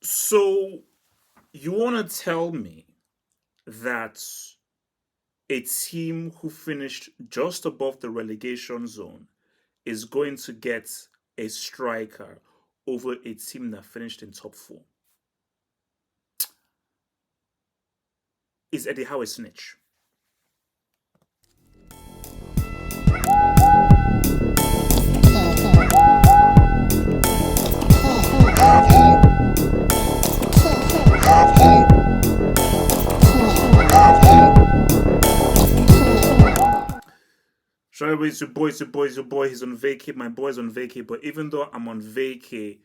So you want to tell me that a team who finished just above the relegation zone is going to get a striker over a team that finished in top four? Is Eddie Howe a snitch? Sorry, it's your boy, it's your boy, it's your boy. He's on vacay. My boy's on vacay. But even though I'm on vacay,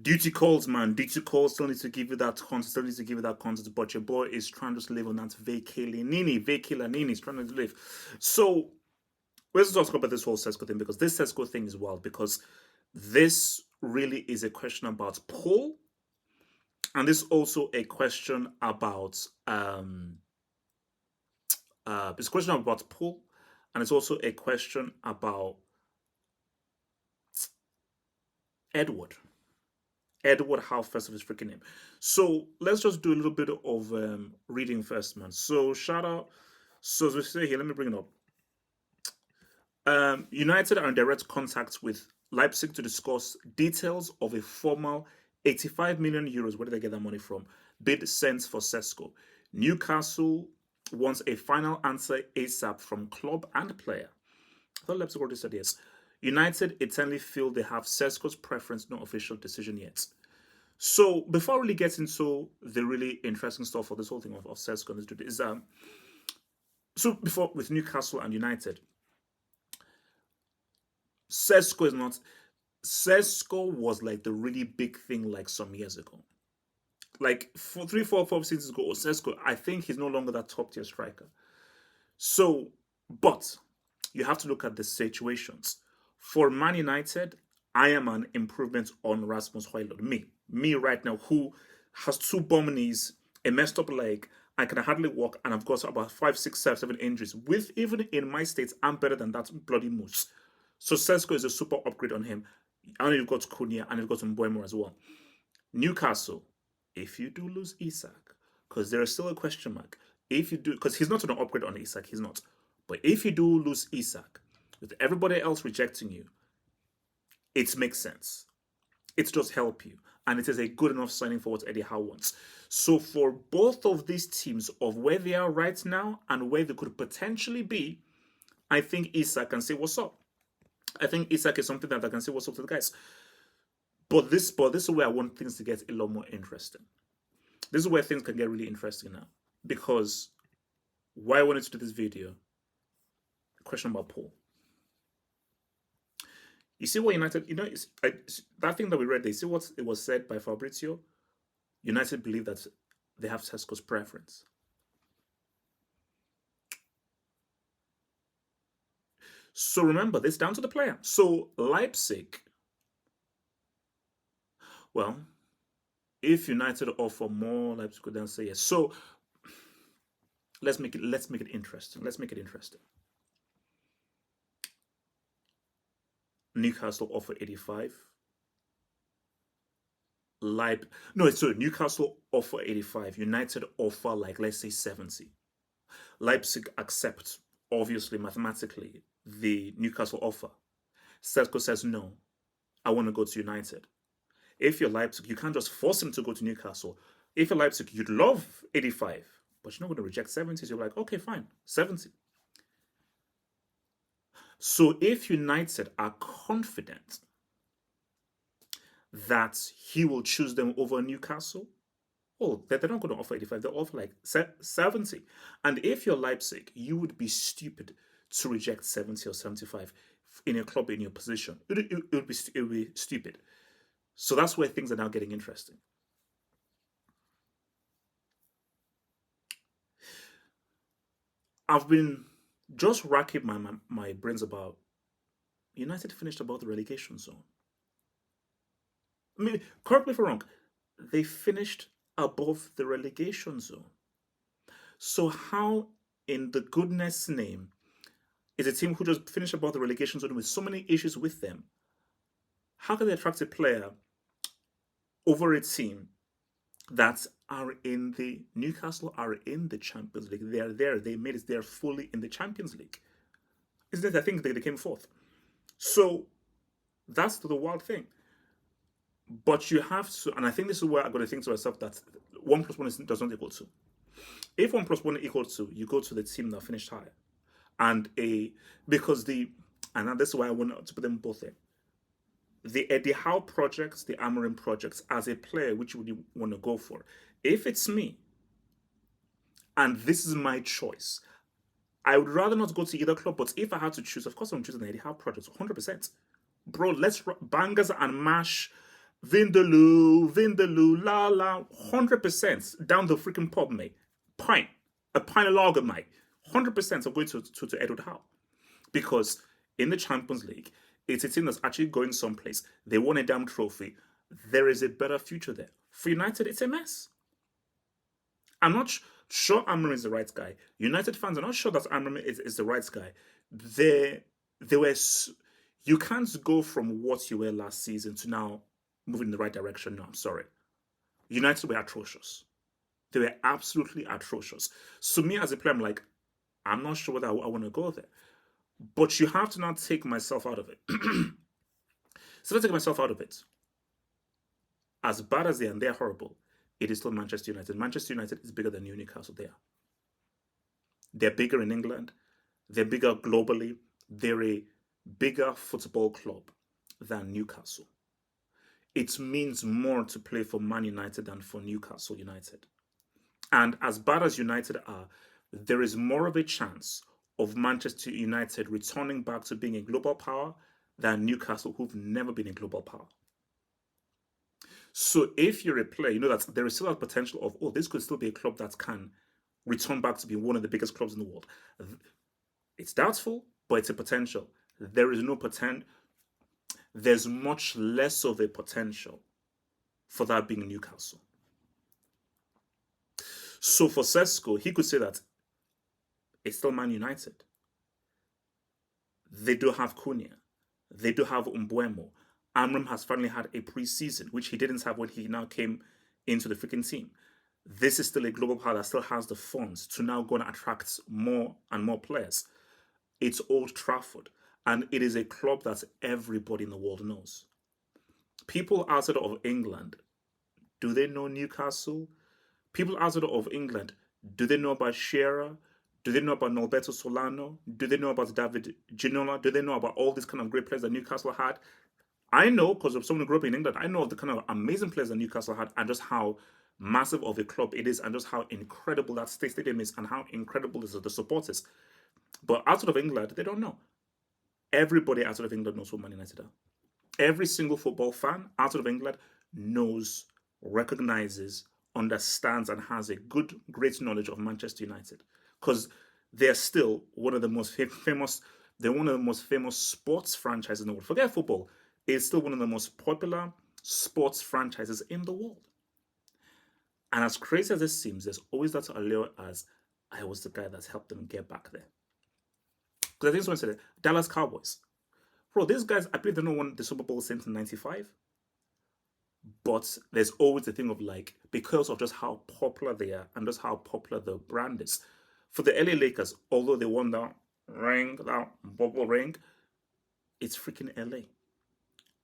duty calls, man. Duty calls. Still need to give you that content. Still need to give you that content. But your boy is trying to live on that vacay lanini. Vacay lanini. He's trying to live. So let's talk about this whole Sesko thing, because this Sesko thing is wild, because this really is a question about pull, and this also a question about it's a question about pull, and it's also a question about Edward. Edward Howe, first of his freaking name. So let's just do a little bit of reading first, man. So shout out. So as we say here, let me bring it up. United are in direct contact with Leipzig to discuss details of a formal 85 million euros. Where did they get that money from? Bid sent for Sesko. Newcastle wants a final answer ASAP from club and player. I thought Leipzig already said yes. United eternally feel they have Sesko's preference, no official decision yet. So before I really get into the really interesting stuff for this whole thing of Sesko, is so before with Newcastle and United, Sesko is not. Sesko was like the really big thing like some years ago. Like 4 seasons ago, Sesko, I think he's no longer that top tier striker. So, but you have to look at the situations. For Man United, I am an improvement on Rasmus Højlund. Me right now, who has two bum knees, a messed up leg, I can hardly walk, and I've got about 5, 6, 7, 7 injuries. With even in my states, I'm better than that bloody moose. So Sesko is a super upgrade on him. And you've got Cunha and you've got Mbeumo as well. Newcastle, if you do lose Isak, because there is still a question mark. If you do, because he's not an upgrade on Isak, he's not. But if you do lose Isak, with everybody else rejecting you, it makes sense. It's just help you. And it is a good enough signing for what Eddie Howe wants. So for both of these teams of where they are right now and where they could potentially be, I think Isak can say what's up. I think Isak is something that I can say what's up to the guys. But this is where I want things to get a lot more interesting. This is where things can get really interesting now. Because why I wanted to do this video, question about Paul. You see what United, that thing that we read, you see what it was said by Fabrizio? United believe that they have Sesko's preference. So remember, this down to the player. So Leipzig, well, if United offer more, Leipzig could then say yes. So let's make it interesting. Let's make it interesting. Newcastle offer 85. Newcastle offer 85. United offer like, let's say 70. Leipzig accept, obviously, mathematically, the Newcastle offer. Sesko says, no, I want to go to United. If you're Leipzig, you can't just force him to go to Newcastle. If you're Leipzig, you'd love 85, but you're not going to reject 70. So you're like, okay, fine, 70. So if United are confident that he will choose them over Newcastle, they're not going to offer 85. They'll offer like 70. And if you're Leipzig, you would be stupid to reject 70 or 75 in a club in your position. It would be stupid. So that's where things are now getting interesting. I've been just racking my brains about United finished above the relegation zone. I mean, correct me if I'm wrong. They finished above the relegation zone. So how, in the goodness name, is a team who just finished above the relegation zone with so many issues with them? How can they attract a player over a team that are in the Newcastle are in the Champions League. They are there. They made it. They're fully in the Champions League. Isn't it? I think they came fourth. So that's the wild thing. But you have to, and I think this is where I got to think to myself that 1+1 does not equal 2. If 1+1 equals 2, you go to the team that finished higher. And and this is why I want to put them both in. The Eddie Howe projects, the Amorim projects, as a player, which would you want to go for? If it's me, and this is my choice, I would rather not go to either club, but if I had to choose, of course I'm choosing the Eddie Howe project, 100%. Bro, let's bangers and mash, Vindaloo, la la, 100% down the freaking pub, mate. A pint of lager, mate. 100% I'm going to Eddie Howe. Because in the Champions League, it's a team that's actually going someplace. They won a damn trophy. There is a better future there. For United, it's a mess. I'm not sure Amorim is the right guy. United fans are not sure that Amorim is the right guy. You can't go from what you were last season to now moving in the right direction. No, I'm sorry. United were atrocious. They were absolutely atrocious. So me as a player, I'm like, I'm not sure whether I want to go there. But you have to now take myself out of it. So let's take myself out of it. As bad as they are, and they're horrible, it is still Manchester United. Manchester United is bigger than Newcastle. They're bigger in England. They're bigger globally. They're a bigger football club than Newcastle. It means more to play for Man United than for Newcastle United. And as bad as United are, there is more of a chance of Manchester United returning back to being a global power than Newcastle, who've never been a global power. So if you're a player, you know that there is still a potential of, this could still be a club that can return back to be one of the biggest clubs in the world. It's doubtful, but it's a potential. There is no potential. There's much less of a potential for that being Newcastle. So for Sesko, he could say that it's still Man United. They do have Cunha. They do have Umbuemo. Amorim has finally had a pre-season, which he didn't have when he now came into the freaking team. This is still a global power that still has the funds to now go and attract more and more players. It's Old Trafford, and it is a club that everybody in the world knows. People outside of England, do they know Newcastle? People outside of England, do they know about Shearer? Do they know about Norberto Solano? Do they know about David Ginola? Do they know about all these kind of great players that Newcastle had? I know, because of someone who grew up in England, I know of the kind of amazing players that Newcastle had and just how massive of a club it is and just how incredible that stadium is and how incredible is the supporters. But outside of England, they don't know. Everybody outside of England knows who Man United are. Every single football fan outside of England knows, recognizes, understands, and has a great knowledge of Manchester United. Because they're still one of the most famous, they're one of the most famous sports franchises in the world. Forget football. It's still one of the most popular sports franchises in the world. And as crazy as this seems, there's always that allure as, I was the guy that's helped them get back there. Because I think someone said it, Dallas Cowboys. Bro, these guys, I believe they don't won the Super Bowl since 95. But there's always the thing of like, because of just how popular they are and just how popular the brand is. For the LA Lakers, although they won that bubble ring, it's freaking LA.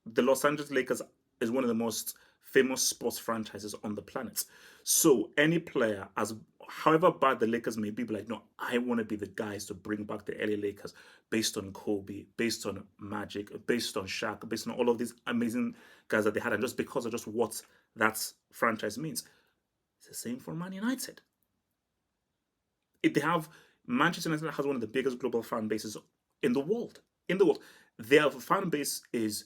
The Los Angeles Lakers is one of the most famous sports franchises on the planet. So any player, as however bad the Lakers may be like, no, I want to be the guys to bring back the LA Lakers based on Kobe, based on Magic, based on Shaq, based on all of these amazing guys that they had, and just because of just what that franchise means. It's the same for Man United. Manchester United has one of the biggest global fan bases in the world. Their fan base is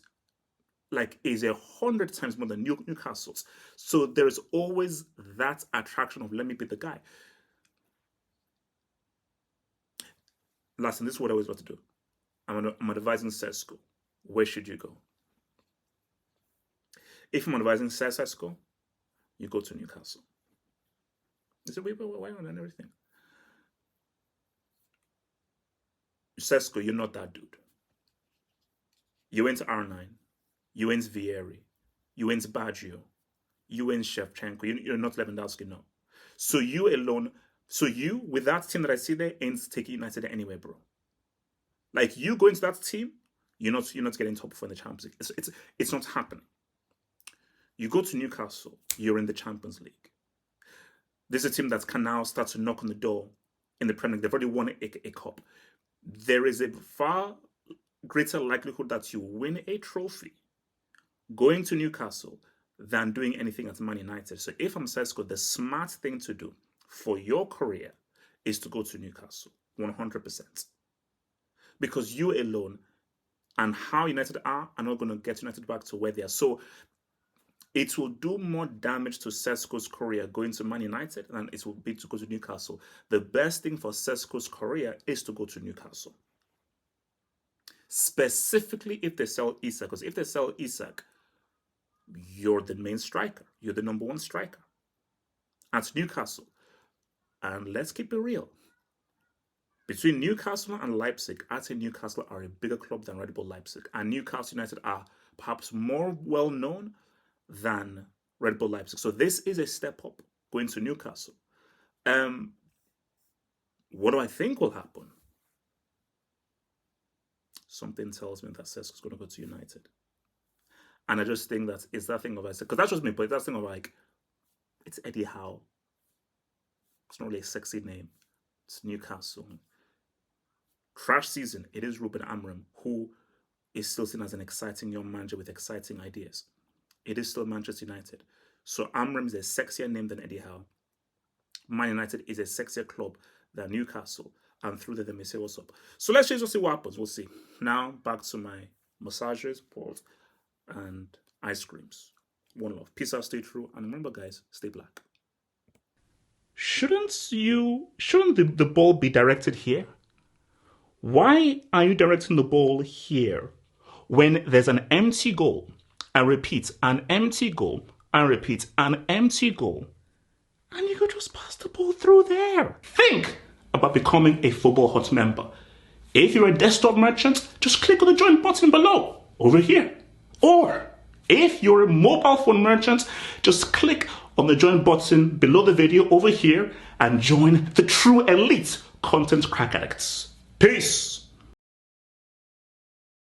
100 times more than Newcastle's. So there is always that attraction of, let me be the guy. Last, and this is what I always want to do. I'm advising Sesko. Where should you go? If I'm advising Sesko, you go to Newcastle. You say, wait, why not, and everything? Sesko, you're not that dude. You went to R9. You went Vieri. You went Baggio. You ain't Shevchenko. You're not Lewandowski, no. So you alone, so you, with that team that I see there, ain't taking United anywhere, bro. Like, you go into that team, you're not getting top four in the Champions League. It's not happening. You go to Newcastle, you're in the Champions League. This is a team that can now start to knock on the door in the Premier League. They've already won a cup. There is a far greater likelihood that you win a trophy going to Newcastle than doing anything at Man United. So if I'm Sesko, the smart thing to do for your career is to go to Newcastle, 100%. Because you alone and how United are not going to get United back to where they are. So it will do more damage to Sesko's career going to Man United than it will be to go to Newcastle. The best thing for Sesko's career is to go to Newcastle. Specifically if they sell Isak. Because if they sell Isak, you're the main striker. You're the number one striker at Newcastle. And let's keep it real. Between Newcastle and Leipzig, I'd say Newcastle are a bigger club than Red Bull Leipzig. And Newcastle United are perhaps more well-known than Red Bull Leipzig. So this is a step up going to Newcastle. What do I think will happen? Something tells me that Sesko's going to go to United. And I just think that it's that thing of, because that's just me, but that's thing of like, it's Eddie Howe. It's not really a sexy name. It's Newcastle. Trash season, it is Ruben Amorim, who is still seen as an exciting young manager with exciting ideas. It is still Manchester United. So Amorim is a sexier name than Eddie Howe. Man United is a sexier club than Newcastle. And through there, they may say, what's up? So let's just see what happens. We'll see. Now, back to my massages, pause, and ice creams. One love. Peace out, stay true. And remember, guys, stay black. Shouldn't the ball be directed here? Why are you directing the ball here when there's an empty goal? I repeat, an empty goal. I repeat, an empty goal. And you could just pass the ball through there. Think about becoming a Football Hut member. If you're a desktop merchant, just click on the join button below, over here. Or if you're a mobile phone merchant, just click on the join button below the video over here and join the true elite content crack addicts. Peace.